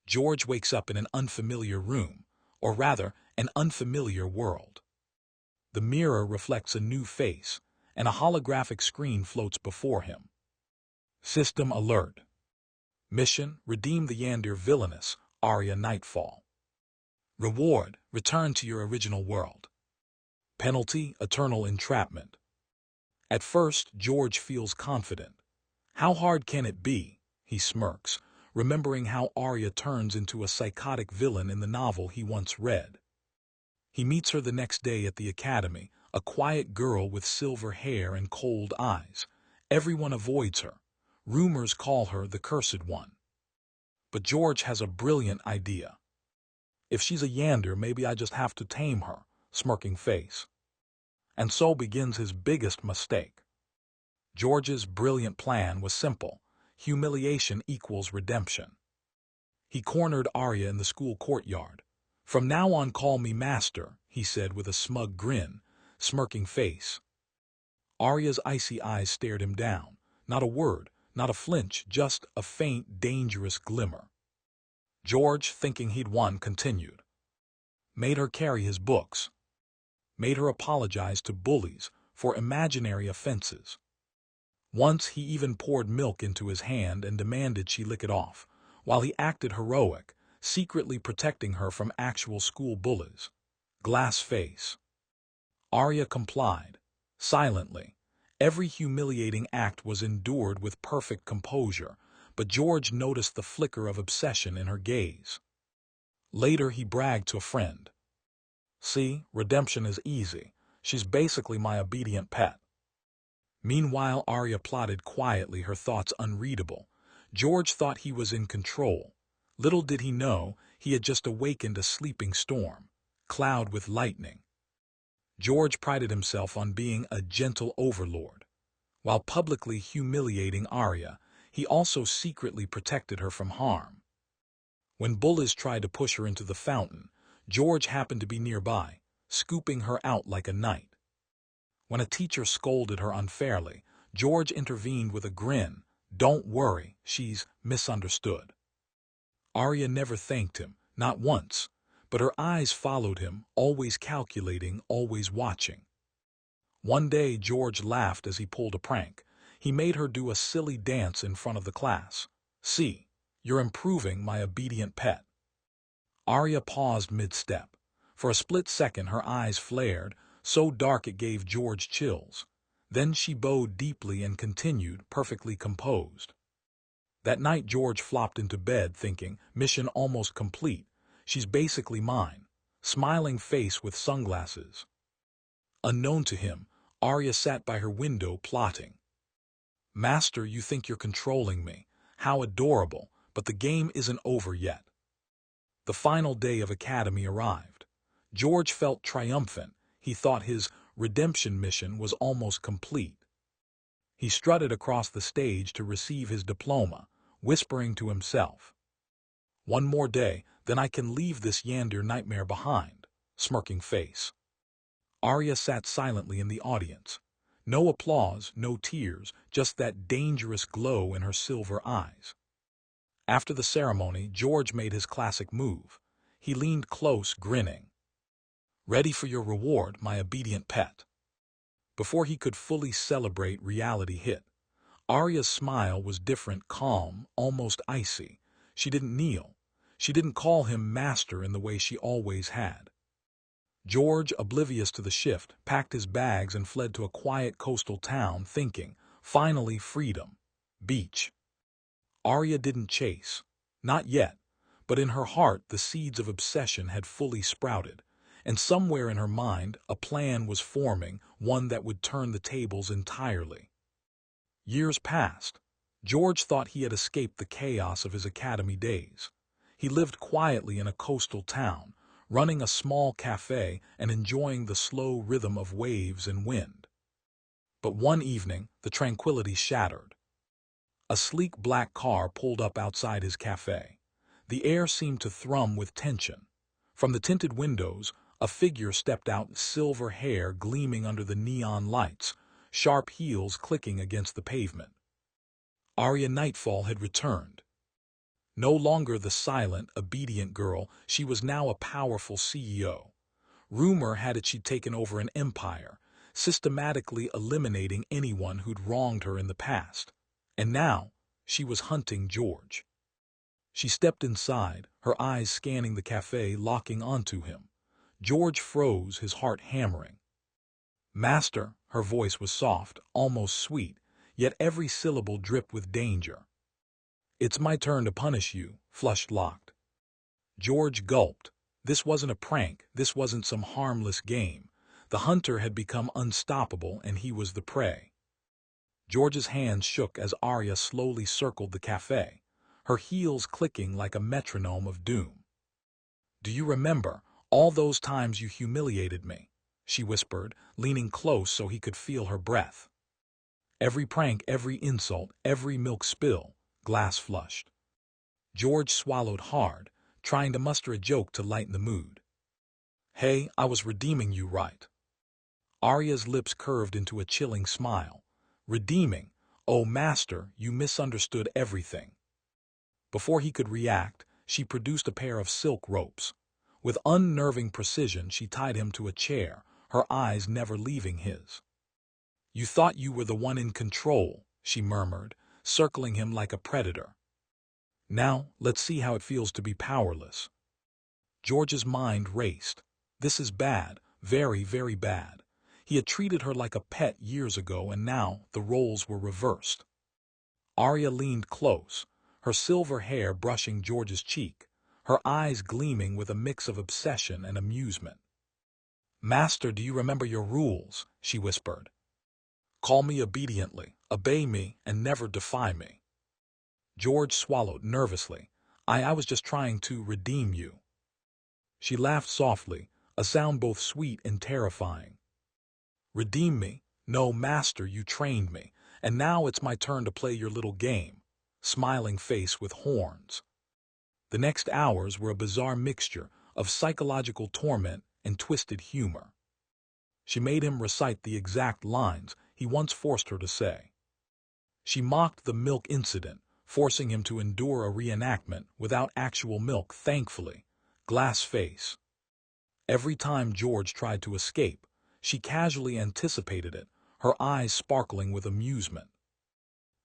George wakes up in an unfamiliar room, or rather, an unfamiliar world. The mirror reflects a new face, and a holographic screen floats before him. System alert. Mission: redeem the Yandere villainess, Aria Nightfall. Reward: return to your original world. Penalty: eternal entrapment. At first, George feels confident. How hard can it be? He smirks, remembering how Aria turns into a psychotic villain in the novel he once read. He meets her the next day at the academy, a quiet girl with silver hair and cold eyes. Everyone avoids her. Rumors call her the Cursed One. But George has a brilliant idea. If she's a Yandere, maybe I just have to tame her, smirking face. And so begins his biggest mistake. George's brilliant plan was simple: humiliation equals redemption. He cornered Aria in the school courtyard. "From now on, call me master," he said with a smug grin, smirking face. Aria's icy eyes stared him down. Not a word, not a flinch, just a faint, dangerous glimmer. George, thinking he'd won, continued. Made her carry his books. Made her apologize to bullies for imaginary offenses. Once he even poured milk into his hand and demanded she lick it off, while he acted heroic, secretly protecting her from actual school bullies. Glass face. Aria complied, silently. Every humiliating act was endured with perfect composure, but George noticed the flicker of obsession in her gaze. Later he bragged to a friend. "See, redemption is easy. She's basically my obedient pet." Meanwhile, Aria plotted quietly, her thoughts unreadable. George thought he was in control. Little did he know, he had just awakened a sleeping storm, cloud with lightning. George prided himself on being a gentle overlord. While publicly humiliating Aria, he also secretly protected her from harm. When bullies tried to push her into the fountain, George happened to be nearby, scooping her out like a knight. When a teacher scolded her unfairly, George intervened with a grin. "Don't worry, she's misunderstood." Aria never thanked him, not once, but her eyes followed him, always calculating, always watching. One day George laughed as he pulled a prank. He made her do a silly dance in front of the class. "See, you're improving, my obedient pet." Aria paused mid-step. For a split second her eyes flared, so dark it gave George chills. Then she bowed deeply and continued, perfectly composed. That night George flopped into bed thinking, mission almost complete. She's basically mine. Smiling face with sunglasses. Unknown to him, Aria sat by her window plotting. "Master, you think you're controlling me. How adorable, but the game isn't over yet." The final day of academy arrived. George felt triumphant. He thought his redemption mission was almost complete. He strutted across the stage to receive his diploma, whispering to himself, "One more day, then I can leave this Yandere nightmare behind," smirking face. Aria sat silently in the audience. No applause, no tears, just that dangerous glow in her silver eyes. After the ceremony, George made his classic move. He leaned close, grinning. "Ready for your reward, my obedient pet." Before he could fully celebrate, reality hit. Aria's smile was different, calm, almost icy. She didn't kneel. She didn't call him master in the way she always had. George, oblivious to the shift, packed his bags and fled to a quiet coastal town, thinking, finally freedom. Beach. Aria didn't chase. Not yet. But in her heart, the seeds of obsession had fully sprouted. And somewhere in her mind, a plan was forming, one that would turn the tables entirely. Years passed. George thought he had escaped the chaos of his academy days. He lived quietly in a coastal town, running a small cafe and enjoying the slow rhythm of waves and wind. But one evening, the tranquility shattered. A sleek black car pulled up outside his cafe. The air seemed to thrum with tension. From the tinted windows, a figure stepped out, silver hair gleaming under the neon lights, sharp heels clicking against the pavement. Aria Nightfall had returned. No longer the silent, obedient girl, she was now a powerful CEO. Rumor had it she'd taken over an empire, systematically eliminating anyone who'd wronged her in the past. And now, she was hunting George. She stepped inside, her eyes scanning the cafe, locking onto him. George froze, his heart hammering. "Master," her voice was soft, almost sweet, yet every syllable dripped with danger. "It's my turn to punish you," flushed locked. George gulped. This wasn't a prank, this wasn't some harmless game. The hunter had become unstoppable, and he was the prey. George's hands shook as Aria slowly circled the cafe, her heels clicking like a metronome of doom. "Do you remember all those times you humiliated me?" she whispered, leaning close so he could feel her breath. "Every prank, every insult, every milk spill," glass flushed. George swallowed hard, trying to muster a joke to lighten the mood. "Hey, I was redeeming you, right?" Aria's lips curved into a chilling smile. "Redeeming? Oh, master, you misunderstood everything." Before he could react, she produced a pair of silk ropes. With unnerving precision, she tied him to a chair, her eyes never leaving his. "You thought you were the one in control," she murmured, circling him like a predator. "Now, let's see how it feels to be powerless." George's mind raced. This is bad, very, very bad. He had treated her like a pet years ago, and now the roles were reversed. Aria leaned close, her silver hair brushing George's cheek, her eyes gleaming with a mix of obsession and amusement. "Master, do you remember your rules?" she whispered. "Call me obediently, obey me, and never defy me." George swallowed nervously. I was just trying to redeem you." She laughed softly, a sound both sweet and terrifying. "Redeem me? No, master, you trained me, and now it's my turn to play your little game." Smiling face with horns. The next hours were a bizarre mixture of psychological torment and twisted humor. She made him recite the exact lines he once forced her to say. She mocked the milk incident, forcing him to endure a reenactment without actual milk, thankfully. Glass face. Every time George tried to escape, she casually anticipated it, her eyes sparkling with amusement.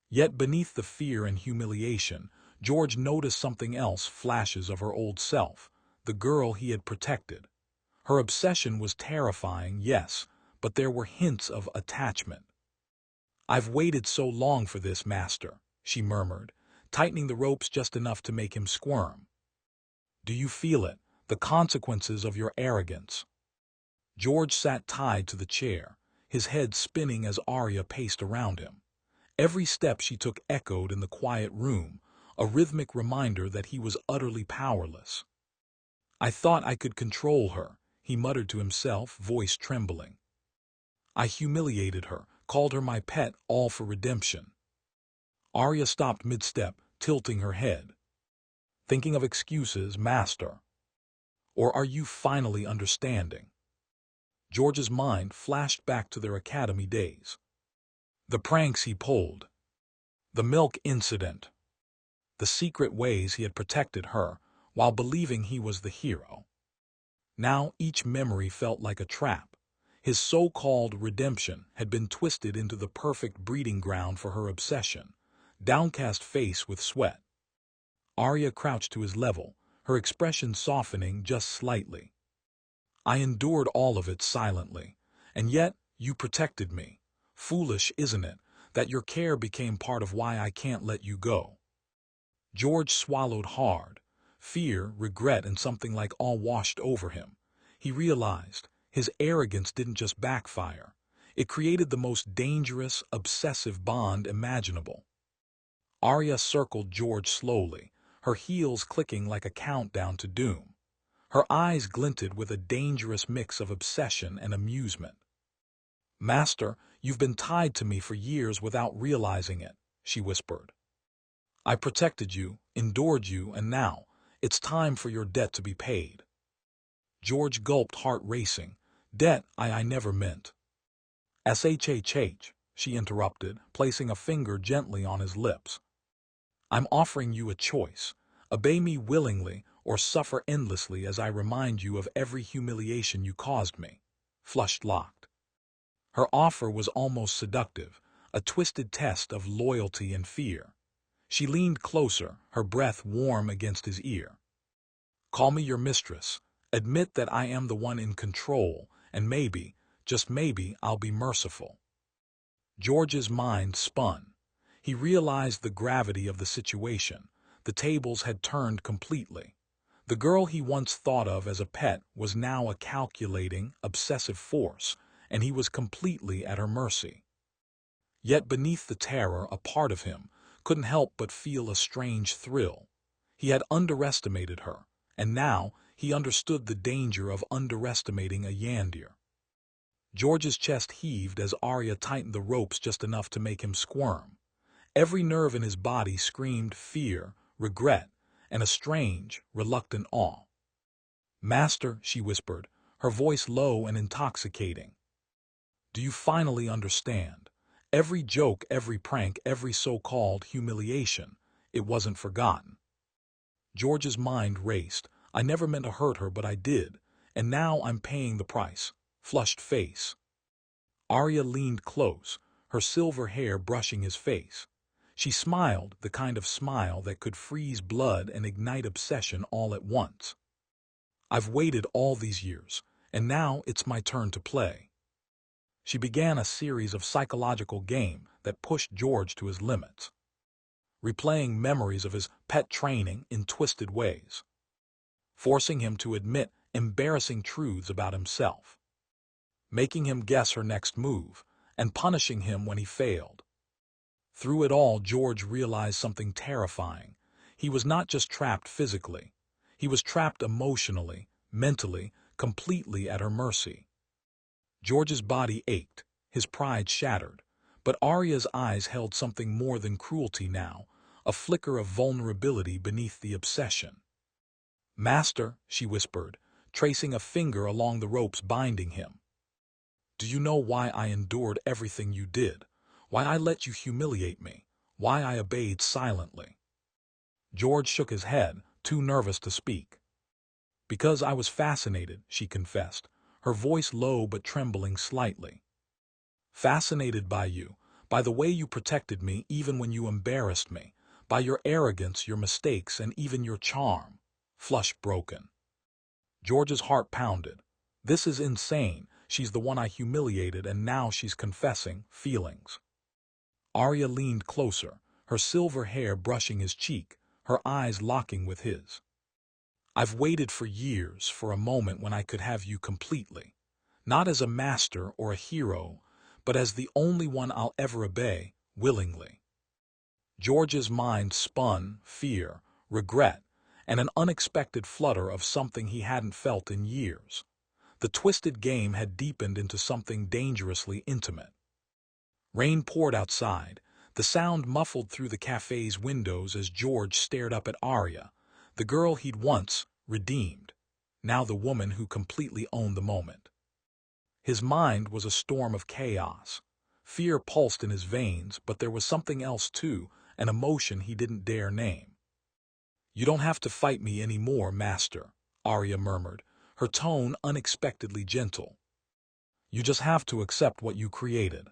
Yet beneath the fear and humiliation, George noticed something else, flashes of her old self, the girl he had protected. Her obsession was terrifying, yes, but there were hints of attachment. "I've waited so long for this, master," she murmured, tightening the ropes just enough to make him squirm. "Do you feel it, the consequences of your arrogance?" George sat tied to the chair, his head spinning as Aria paced around him. Every step she took echoed in the quiet room, a rhythmic reminder that he was utterly powerless. "I thought I could control her," he muttered to himself, voice trembling. "I humiliated her, called her my pet, all for redemption." Aria stopped mid-step, tilting her head. "Thinking of excuses, master? Or are you finally understanding?" George's mind flashed back to their academy days. The pranks he pulled. The milk incident. The secret ways he had protected her while believing he was the hero. Now each memory felt like a trap. His so-called redemption had been twisted into the perfect breeding ground for her obsession, downcast face with sweat. Aria crouched to his level, her expression softening just slightly. "I endured all of it silently, and yet you protected me. Foolish, isn't it, that your care became part of why I can't let you go?" George swallowed hard. Fear, regret, and something like awe washed over him. He realized his arrogance didn't just backfire. It created the most dangerous, obsessive bond imaginable. Aria circled George slowly, her heels clicking like a countdown to doom. Her eyes glinted with a dangerous mix of obsession and amusement. "Master, you've been tied to me for years without realizing it," she whispered. "I protected you, endured you, and now it's time for your debt to be paid." George gulped, heart racing. "Debt I never meant." "Shh," she interrupted, placing a finger gently on his lips. "I'm offering you a choice, Obey me willingly or suffer endlessly as I remind you of every humiliation you caused me. Flushed locked. Her offer was almost seductive, a twisted test of loyalty and fear. She leaned closer, her breath warm against his ear. Call me your mistress. Admit that I am the one in control, and maybe, just maybe, I'll be merciful. George's mind spun. He realized the gravity of the situation. The tables had turned completely. The girl he once thought of as a pet was now a calculating, obsessive force, and he was completely at her mercy. Yet beneath the terror, a part of him couldn't help but feel a strange thrill. He had underestimated her, and now he understood the danger of underestimating a Yandere. George's chest heaved as Aria tightened the ropes just enough to make him squirm. Every nerve in his body screamed fear, regret, and a strange, reluctant awe. "Master," she whispered, her voice low and intoxicating. "Do you finally understand? Every joke, every prank, every so-called humiliation, it wasn't forgotten." George's mind raced. I never meant to hurt her, but I did, and now I'm paying the price. Flushed face. Aria leaned close, her silver hair brushing his face. She smiled, the kind of smile that could freeze blood and ignite obsession all at once. "I've waited all these years, and now it's my turn to play." She began a series of psychological games that pushed George to his limits, replaying memories of his pet training in twisted ways, forcing him to admit embarrassing truths about himself, making him guess her next move, and punishing him when he failed. Through it all, George realized something terrifying. He was not just trapped physically. He was trapped emotionally, mentally, completely at her mercy. George's body ached, his pride shattered, but Aria's eyes held something more than cruelty now, a flicker of vulnerability beneath the obsession. "Master," she whispered, tracing a finger along the ropes binding him. "Do you know why I endured everything you did? Why I let you humiliate me? Why I obeyed silently?" George shook his head, too nervous to speak. "Because I was fascinated," she confessed, her voice low but trembling slightly. "Fascinated by you, by the way you protected me even when you embarrassed me, by your arrogance, your mistakes, and even your charm." Flush broken. George's heart pounded. This is insane. She's the one I humiliated, and now she's confessing feelings. Aria leaned closer, her silver hair brushing his cheek, her eyes locking with his. "I've waited for years for a moment when I could have you completely, not as a master or a hero, but as the only one I'll ever obey, willingly." George's mind spun fear, regret, and an unexpected flutter of something he hadn't felt in years. The twisted game had deepened into something dangerously intimate. Rain poured outside, the sound muffled through the cafe's windows as George stared up at Aria, the girl he'd once redeemed, now the woman who completely owned the moment. His mind was a storm of chaos. Fear pulsed in his veins, but there was something else too, an emotion he didn't dare name. "You don't have to fight me anymore, Master," Aria murmured, her tone unexpectedly gentle. "You just have to accept what you created."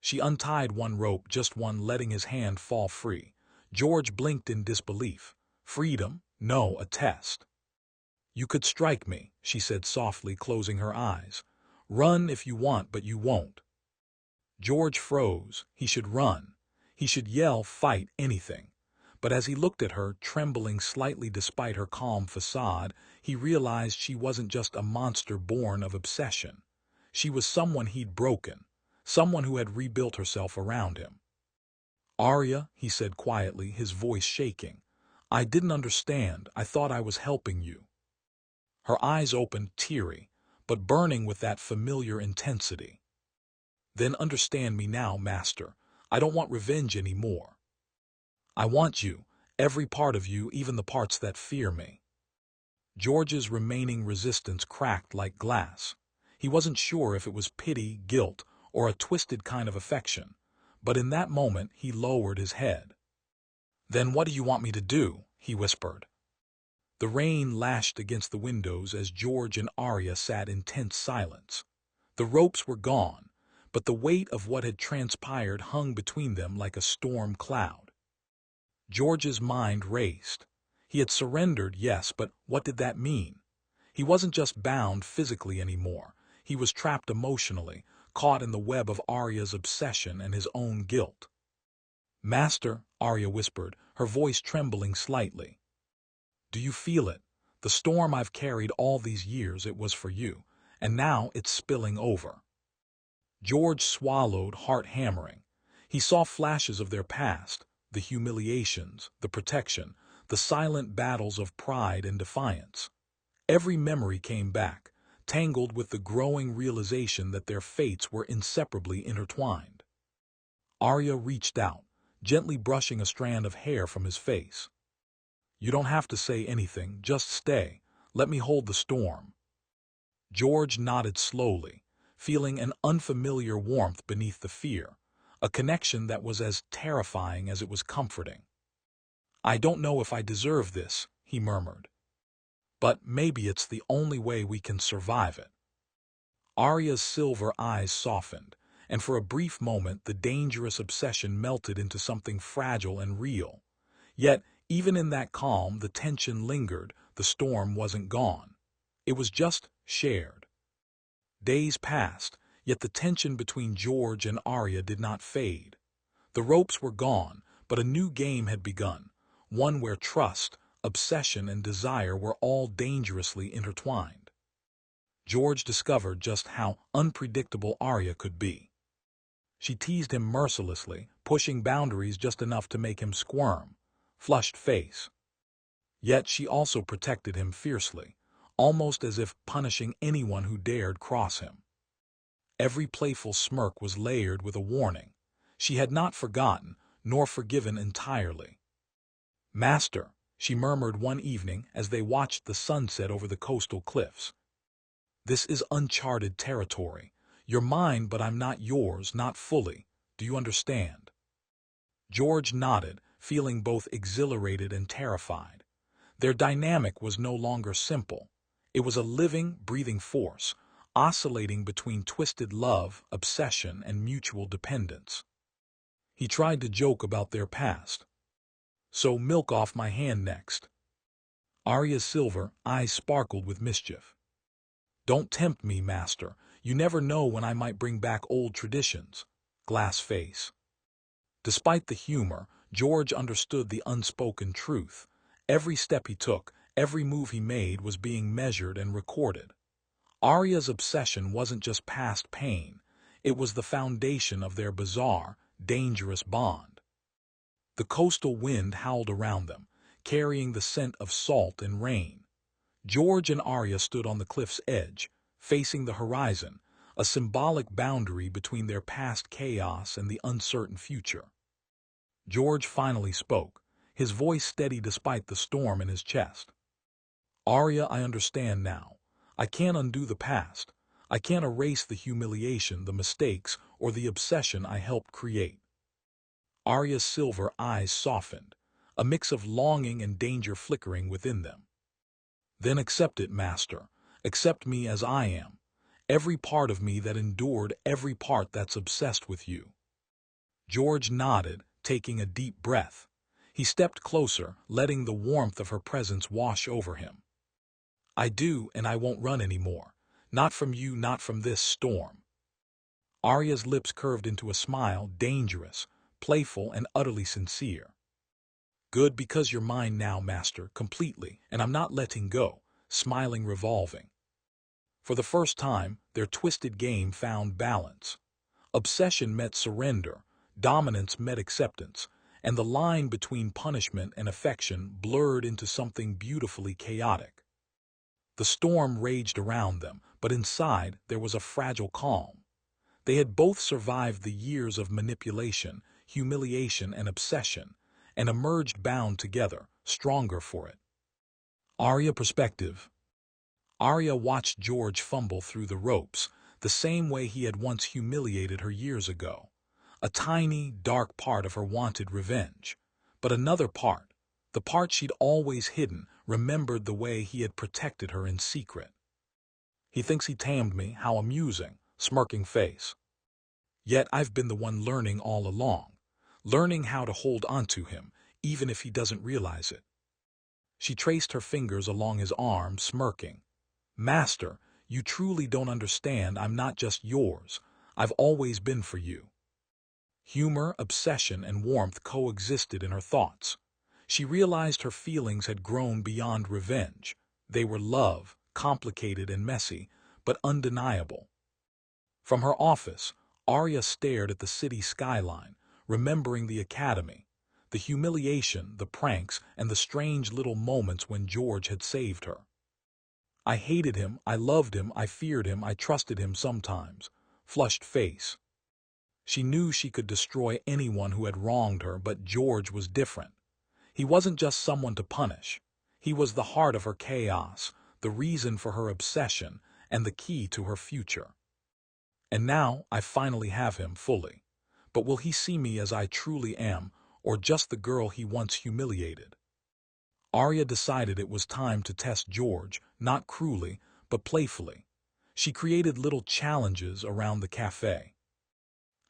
She untied one rope, just one, letting his hand fall free. George blinked in disbelief. Freedom? No, a test. "You could strike me," she said softly, closing her eyes. "Run if you want, but you won't." George froze. He should run. He should yell, fight, anything. But as he looked at her, trembling slightly despite her calm facade, he realized she wasn't just a monster born of obsession. She was someone he'd broken, someone who had rebuilt herself around him. "Aria," he said quietly, his voice shaking, "I didn't understand. I thought I was helping you." Her eyes opened, teary, but burning with that familiar intensity. "Then understand me now, Master. I don't want revenge anymore. I want you, every part of you, even the parts that fear me." George's remaining resistance cracked like glass. He wasn't sure if it was pity, guilt, or a twisted kind of affection, but in that moment he lowered his head. "Then what do you want me to do?" he whispered. The rain lashed against the windows as George and Aria sat in tense silence. The ropes were gone, but the weight of what had transpired hung between them like a storm cloud. George's mind raced. He had surrendered, yes, but what did that mean? He wasn't just bound physically anymore. He was trapped emotionally, caught in the web of Aria's obsession and his own guilt. "Master," Aria whispered, her voice trembling slightly. "Do you feel it? The storm I've carried all these years, it was for you, and now it's spilling over." George swallowed, heart hammering. He saw flashes of their past, the humiliations, the protection, the silent battles of pride and defiance. Every memory came back, tangled with the growing realization that their fates were inseparably intertwined. Aria reached out, gently brushing a strand of hair from his face. "You don't have to say anything, just stay. Let me hold the storm." George nodded slowly, feeling an unfamiliar warmth beneath the fear, a connection that was as terrifying as it was comforting. "I don't know if I deserve this," he murmured. "But maybe it's the only way we can survive it." Aria's silver eyes softened, and for a brief moment the dangerous obsession melted into something fragile and real. Yet, even in that calm, the tension lingered, the storm wasn't gone. It was just shared. Days passed, yet the tension between George and Aria did not fade. The ropes were gone, but a new game had begun, one where trust, obsession, and desire were all dangerously intertwined. George discovered just how unpredictable Aria could be. She teased him mercilessly, pushing boundaries just enough to make him squirm, flushed face. Yet she also protected him fiercely, almost as if punishing anyone who dared cross him. Every playful smirk was layered with a warning. She had not forgotten, nor forgiven entirely. "Master," she murmured one evening as they watched the sunset over the coastal cliffs. "This is uncharted territory. You're mine, but I'm not yours, not fully. Do you understand?" George nodded, feeling both exhilarated and terrified. Their dynamic was no longer simple. It was a living, breathing force, oscillating between twisted love, obsession, and mutual dependence. He tried to joke about their past. "So milk off my hand next." Aria's silver eyes sparkled with mischief. "Don't tempt me, master. You never know when I might bring back old traditions." Glass face. Despite the humor, George understood the unspoken truth. Every step he took, every move he made was being measured and recorded. Aria's obsession wasn't just past pain. It was the foundation of their bizarre, dangerous bond. The coastal wind howled around them, carrying the scent of salt and rain. George and Aria stood on the cliff's edge, facing the horizon, a symbolic boundary between their past chaos and the uncertain future. George finally spoke, his voice steady despite the storm in his chest. "Aria, I understand now. I can't undo the past. I can't erase the humiliation, the mistakes, or the obsession I helped create." Aria's silver eyes softened, a mix of longing and danger flickering within them. "Then accept it, master. Accept me as I am. Every part of me that endured, every part that's obsessed with you." George nodded, taking a deep breath. He stepped closer, letting the warmth of her presence wash over him. "I do, and I won't run anymore. Not from you, not from this storm." Aria's lips curved into a smile, dangerous, playful, and utterly sincere. "Good, because you're mine now, master, completely, and I'm not letting go," smiling revolving. For the first time, their twisted game found balance. Obsession met surrender, dominance met acceptance, and the line between punishment and affection blurred into something beautifully chaotic. The storm raged around them, but inside there was a fragile calm. They had both survived the years of manipulation, humiliation, and obsession, and emerged bound together, stronger for it. Aria perspective. Aria watched George fumble through the ropes, the same way he had once humiliated her years ago. A tiny, dark part of her wanted revenge. But another part, The part she'd always hidden remembered the way he had protected her in secret. He thinks he tamed me, how amusing, smirking face. Yet I've been the one learning all along, learning how to hold onto him, even if he doesn't realize it. She traced her fingers along his arm, smirking. Master, you truly don't understand. I'm not just yours. I've always been for you. Humor, obsession, and warmth coexisted in her thoughts. She realized her feelings had grown beyond revenge. They were love, complicated and messy, but undeniable. From her office, Aria stared at the city skyline, remembering the academy, the humiliation, the pranks, and the strange little moments when George had saved her. I hated him, I loved him, I feared him, I trusted him sometimes. Flushed face. She knew she could destroy anyone who had wronged her, but George was different. He wasn't just someone to punish. He was the heart of her chaos, the reason for her obsession, and the key to her future. And now I finally have him fully. But will he see me as I truly am, or just the girl he once humiliated? Aria decided it was time to test George, not cruelly, but playfully. She created little challenges around the cafe.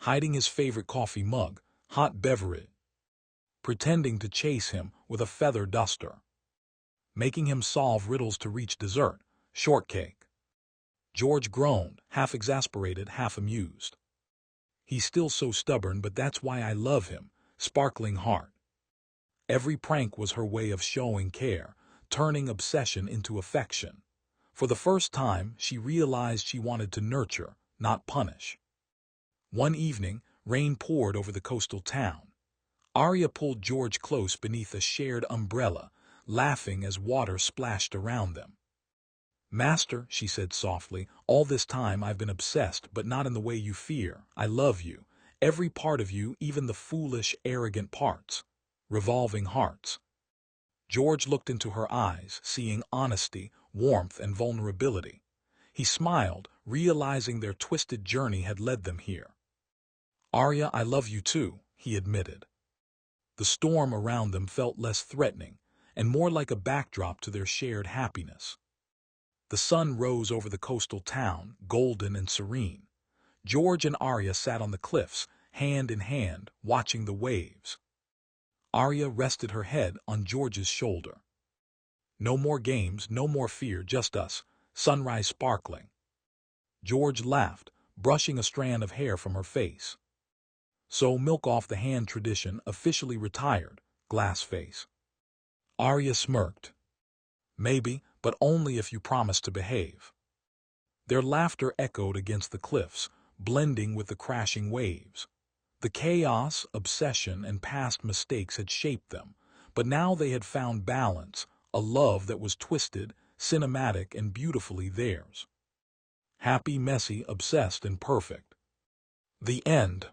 Hiding his favorite coffee mug, hot beverage. Pretending to chase him with a feather duster. Making him solve riddles to reach dessert, shortcake. George groaned, half exasperated, half amused. He's still so stubborn, but that's why I love him, sparkling heart. Every prank was her way of showing care, turning obsession into affection. For the first time, she realized she wanted to nurture, not punish. One evening, rain poured over the coastal town. Aria pulled George close beneath a shared umbrella, laughing as water splashed around them. Master, she said softly, all this time I've been obsessed, but not in the way you fear. I love you. Every part of you, even the foolish, arrogant parts. Revolving hearts. George looked into her eyes, seeing honesty, warmth, and vulnerability. He smiled, realizing their twisted journey had led them here. Aria, I love you too, he admitted. The storm around them felt less threatening, and more like a backdrop to their shared happiness. The sun rose over the coastal town, golden and serene. George and Aria sat on the cliffs, hand in hand, watching the waves. Aria rested her head on George's shoulder. No more games, no more fear, just us, sunrise sparkling. George laughed, brushing a strand of hair from her face. So milk off the hand tradition officially retired, glass face. Aria smirked. Maybe, but only if you promise to behave. Their laughter echoed against the cliffs, blending with the crashing waves. The chaos, obsession, and past mistakes had shaped them, but now they had found balance, a love that was twisted, cinematic, and beautifully theirs. Happy, messy, obsessed, and perfect. The end.